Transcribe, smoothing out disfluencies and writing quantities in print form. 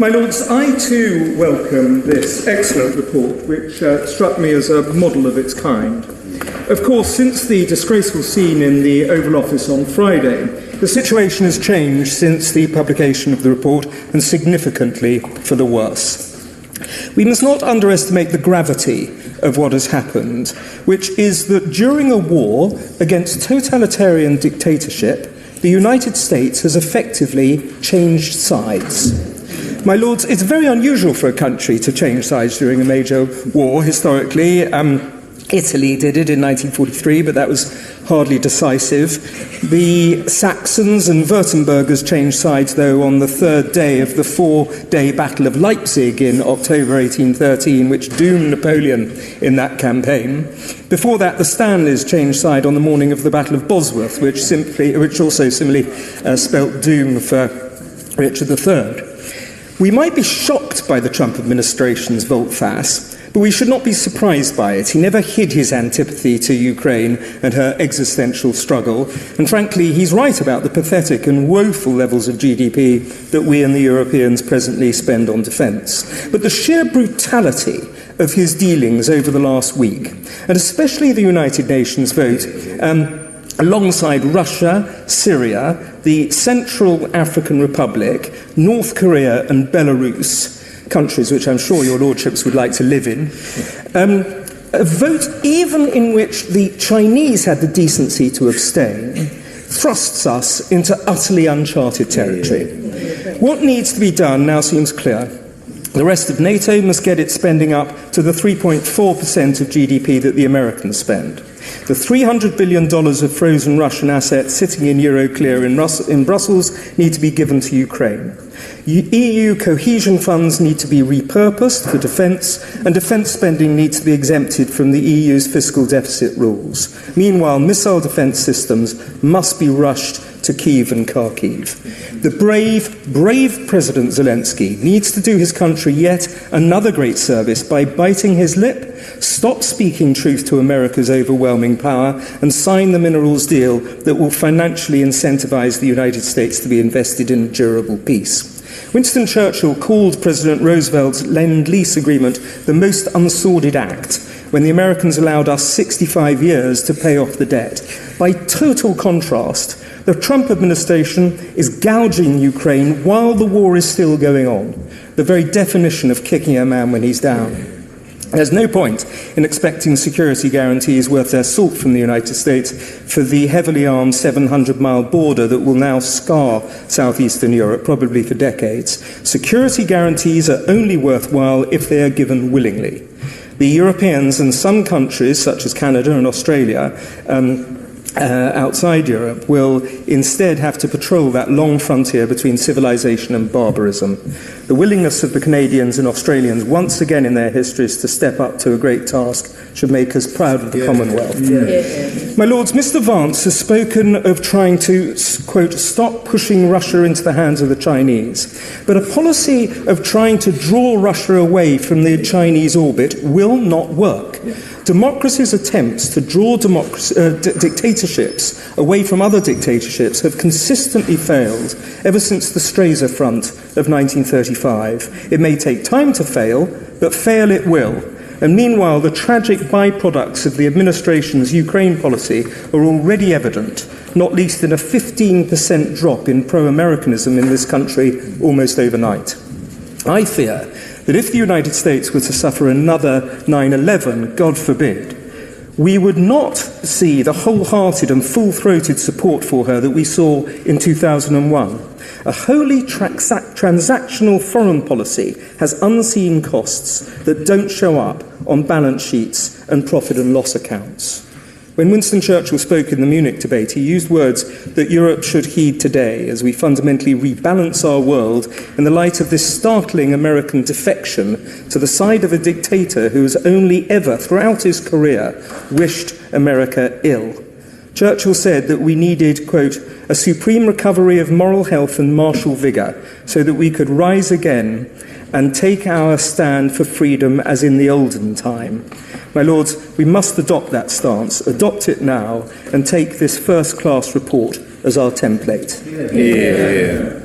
My Lords, I too welcome this excellent report, which struck me as a model of its kind. Of course, since the disgraceful scene in the Oval Office on Friday, the situation has changed since the publication of the report, and significantly for the worse. We must not underestimate the gravity of what has happened, which is that during a war against totalitarian dictatorship, the United States has effectively changed sides. My Lords, it's very unusual for a country to change sides during a major war, historically. Italy did it in 1943, but that was hardly decisive. The Saxons and Württembergers changed sides, though, on the third day of the four-day Battle of Leipzig in October 1813, which doomed Napoleon in that campaign. Before that, the Stanleys changed side on the morning of the Battle of Bosworth, which also similarly spelt doom for Richard III. We might be shocked by the Trump administration's volte-face, but we should not be surprised by it. He never hid his antipathy to Ukraine and her existential struggle. And frankly, he's right about the pathetic and woeful levels of GDP that we and the Europeans presently spend on defence. But the sheer brutality of his dealings over the last week, and especially the United Nations vote, alongside Russia, Syria, the Central African Republic, North Korea and Belarus, countries which I'm sure your lordships would like to live in, a vote even in which the Chinese had the decency to abstain, thrusts us into utterly uncharted territory. What needs to be done now seems clear. The rest of NATO must get its spending up to the 3.4% of GDP that the Americans spend. The $300 billion of frozen Russian assets sitting in Euroclear in Brussels need to be given to Ukraine. EU cohesion funds need to be repurposed for defence, and defence spending needs to be exempted from the EU's fiscal deficit rules. Meanwhile, missile defence systems must be rushed to Kyiv and Kharkiv. The brave President Zelensky needs to do his country yet another great service by biting his lip, stop speaking truth to America's overwhelming power, and sign the minerals deal that will financially incentivise the United States to be invested in durable peace. Winston Churchill called President Roosevelt's Lend-Lease agreement the most unsordid act, when the Americans allowed us 65 years to pay off the debt. By total contrast, the Trump administration is gouging Ukraine while the war is still going on, the very definition of kicking a man when he's down. There's no point in expecting security guarantees worth their salt from the United States for the heavily armed 700-mile border that will now scar southeastern Europe, probably for decades. Security guarantees are only worthwhile if they are given willingly. The Europeans and some countries, such as Canada and Australia, outside Europe, will instead have to patrol that long frontier between civilization and barbarism. The willingness of the Canadians and Australians once again in their histories to step up to a great task should make us proud of the Commonwealth. My Lords, Mr. Vance has spoken of trying to, quote, stop pushing Russia into the hands of the Chinese. But a policy of trying to draw Russia away from the Chinese orbit will not work. Democracy's attempts to draw dictatorships away from other dictatorships have consistently failed ever since the Stresa Front of 1935. It may take time to fail, but fail it will. And meanwhile, the tragic byproducts of the administration's Ukraine policy are already evident, not least in a 15% drop in pro-Americanism in this country almost overnight. I fear that if the United States were to suffer another 9/11, God forbid, we would not see the wholehearted and full-throated support for her that we saw in 2001. A wholly transactional foreign policy has unseen costs that don't show up on balance sheets and profit and loss accounts. When Winston Churchill spoke in the Munich debate, he used words that Europe should heed today as we fundamentally rebalance our world in the light of this startling American defection to the side of a dictator who has only ever, throughout his career, wished America ill. Churchill said that we needed, quote, a supreme recovery of moral health and martial vigour so that we could rise again and take our stand for freedom as in the olden time. My Lords, we must adopt that stance, adopt it now, and take this first-class report as our template. Yeah.